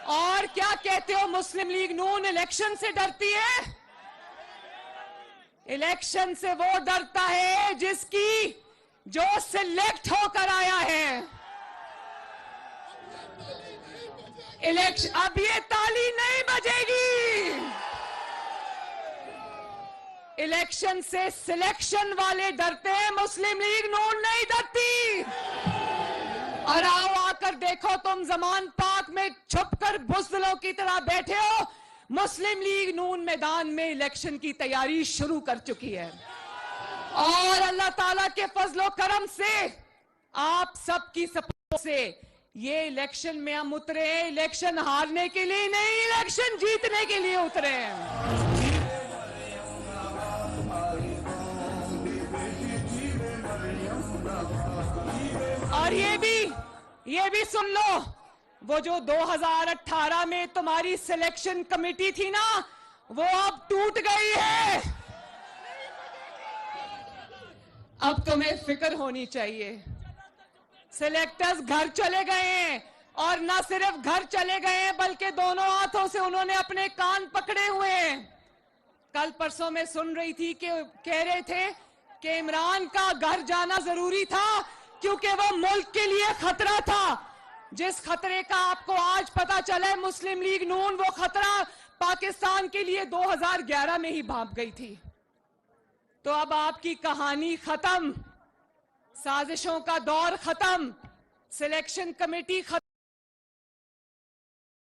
और क्या कहते हो, मुस्लिम लीग नून इलेक्शन से डरती है? इलेक्शन से वो डरता है जिसकी जो सिलेक्ट होकर आया है। इलेक्शन, अब ये ताली नहीं बजेगी। इलेक्शन से सिलेक्शन वाले डरते हैं, मुस्लिम लीग नून नहीं डरती। और आओ आकर देखो, तुम जमान पाक में छुपकर बुज़दिलों की तरह बैठे हो। मुस्लिम लीग नून मैदान में इलेक्शन की तैयारी शुरू कर चुकी है और अल्लाह ताला के फजलो करम से, आप सबकी सपोर्ट से ये इलेक्शन में हम उतरे हैं। इलेक्शन हारने के लिए नहीं, इलेक्शन जीतने के लिए उतरे हैं। और ये भी सुन लो, वो जो 2018 में तुम्हारी सिलेक्शन कमेटी थी ना, वो अब टूट गई है। अब तुम्हें फिक्र होनी चाहिए। सिलेक्टर्स घर चले गए हैं, और ना सिर्फ घर चले गए हैं बल्कि दोनों हाथों से उन्होंने अपने कान पकड़े हुए हैं। कल परसों में सुन रही थी कि कह रहे थे कि इमरान का घर जाना जरूरी था क्योंकि वो मुल्क के लिए खतरा था। जिस खतरे का आपको आज पता चला है, मुस्लिम लीग नून, वो खतरा पाकिस्तान के लिए 2011 में ही भाग गई थी। तो अब आपकी कहानी खत्म, साजिशों का दौर खत्म, सिलेक्शन कमेटी खत्म।